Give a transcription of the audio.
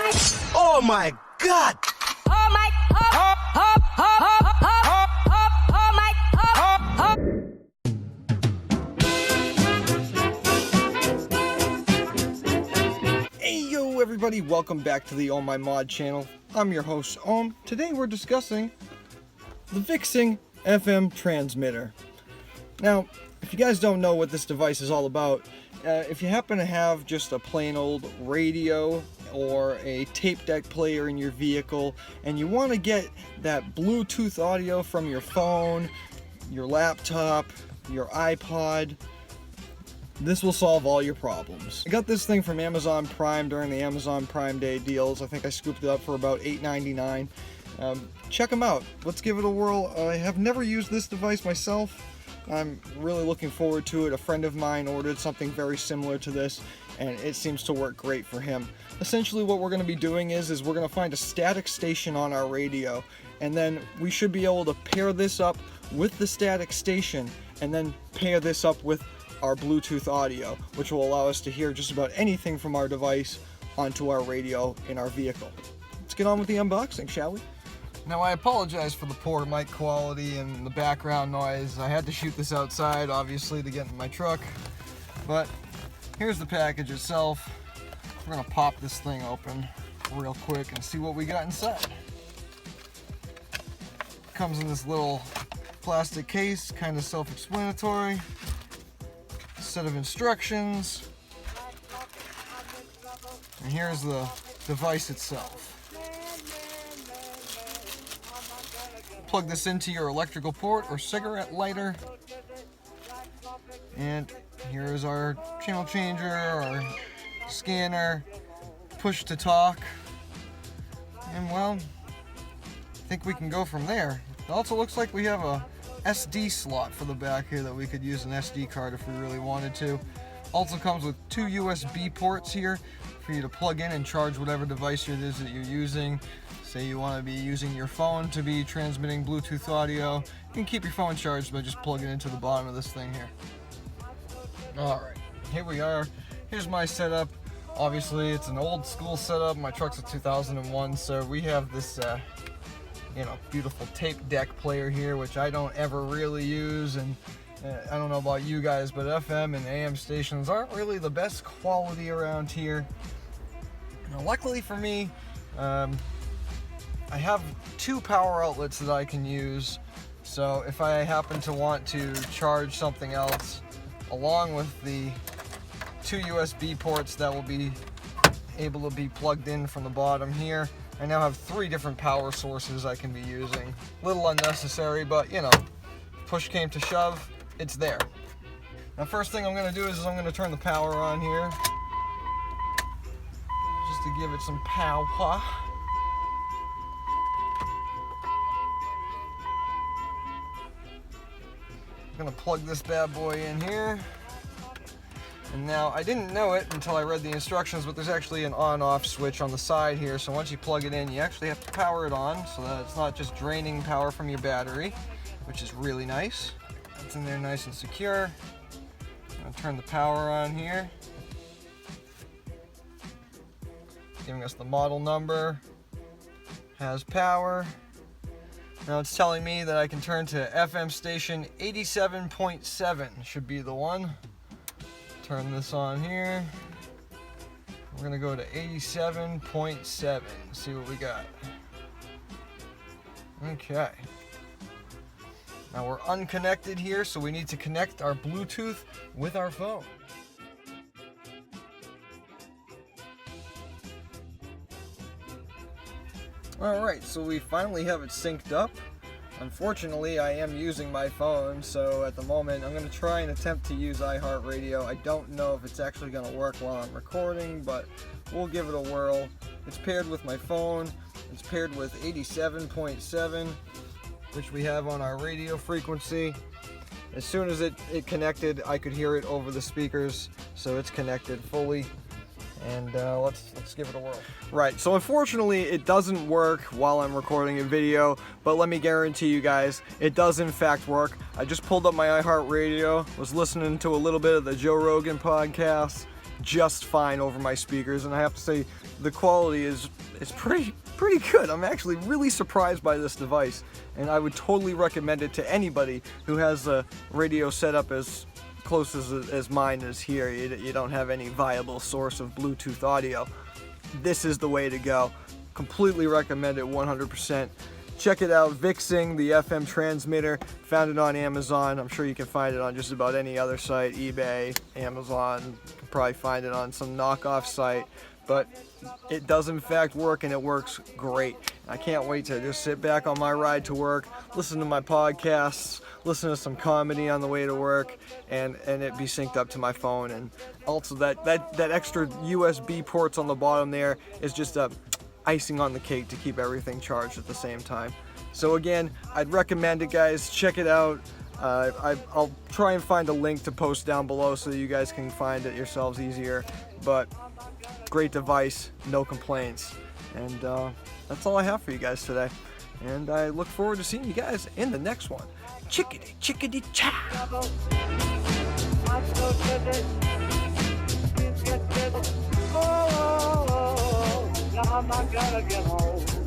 Oh my God! Oh my, Hey yo everybody, welcome back to the Oh My Mod channel. I'm your host Ohm. Today we're discussing the VicTsing FM Transmitter. Now, if you guys don't know what this device is all about, if you happen to have just a plain old radio or a tape deck player in your vehicle and you want to get that Bluetooth audio from your phone, your laptop, your iPod, this will solve all your problems. I got this thing from Amazon Prime during the Amazon Prime Day deals. I think I scooped it up for about $8.99. Check them out. Let's give it a whirl. I have never used this device myself. I'm really looking forward to it. A friend of mine ordered something very similar to this, and it seems to work great for him. Essentially what we're going to be doing is we're going to find a static station on our radio, and then we should be able to pair this up with the static station, and then pair this up with our Bluetooth audio, which will allow us to hear just about anything from our device onto our radio in our vehicle. Let's get on with the unboxing, shall we? Now, I apologize for the poor mic quality and the background noise. I had to shoot this outside, obviously, to get in my truck. But here's the package itself. We're gonna pop this thing open real quick and see what we got inside. Comes in this little plastic case, kind of self-explanatory. Set of instructions. And here's the device itself. Plug this into your electrical port or cigarette lighter, and here is our channel changer, our scanner, push to talk, and well, I think we can go from there. It also looks like we have a SD slot for the back here that we could use an SD card if we really wanted to. Also comes with two USB ports here for you to plug in and charge whatever device it is that you're using. Say you want to be using your phone to be transmitting Bluetooth audio, you can keep your phone charged by just plugging it into the bottom of this thing here. Alright, here we are. Here's my setup. Obviously it's an old school setup. My truck's a 2001, so we have this beautiful tape deck player here, which I don't ever really use, and I don't know about you guys, but FM and AM stations aren't really the best quality around here. Now, luckily for me, I have two power outlets that I can use, so if I happen to want to charge something else along with the two USB ports that will be able to be plugged in from the bottom here, I now have three different power sources I can be using. A little unnecessary, but push came to shove, it's there. Now, first thing I'm going to do is I'm going to turn the power on here, just to give it some power. I'm going to plug this bad boy in here. And now, I didn't know it until I read the instructions, but there's actually an on-off switch on the side here, so once you plug it in, you actually have to power it on so that it's not just draining power from your battery, which is really nice. It's in there nice and secure. I'm going to turn the power on here. Giving us the model number. Has power. Now it's telling me that I can turn to FM station 87.7, should be the one. Turn this on here. We're gonna go to 87.7, see what we got. Okay. Now we're unconnected here, so we need to connect our Bluetooth with our phone. Alright, so we finally have it synced up. Unfortunately, I am using my phone, so at the moment I'm going to try and attempt to use iHeartRadio. I don't know if it's actually going to work while I'm recording, but we'll give it a whirl. It's paired with my phone. It's paired with 87.7, which we have on our radio frequency. As soon as it connected, I could hear it over the speakers, so it's connected fully. And let's give it a whirl. Right, so unfortunately it doesn't work while I'm recording a video, but let me guarantee you guys, it does in fact work. I just pulled up my iHeartRadio, was listening to a little bit of the Joe Rogan podcast, just fine over my speakers, and I have to say the quality is pretty good. I'm actually really surprised by this device, and I would totally recommend it to anybody who has a radio set up as close as mine is here. You don't have any viable source of Bluetooth audio. This is the way to go. Completely recommend it 100%. Check it out, VicTsing, the FM transmitter. Found it on Amazon. I'm sure you can find it on just about any other site, eBay, Amazon. You can probably find it on some knockoff site. But it does in fact work, and it works great. I can't wait to just sit back on my ride to work, listen to my podcasts, listen to some comedy on the way to work, and it be synced up to my phone. And also that extra USB ports on the bottom there is just a icing on the cake to keep everything charged at the same time. So again, I'd recommend it, guys. Check it out. I'll try and find a link to post down below so that you guys can find it yourselves easier. But great device, no complaints. And that's all I have for you guys today. And I look forward to seeing you guys in the next one. Chickadee, chickadee, chow! I'm not gonna get home.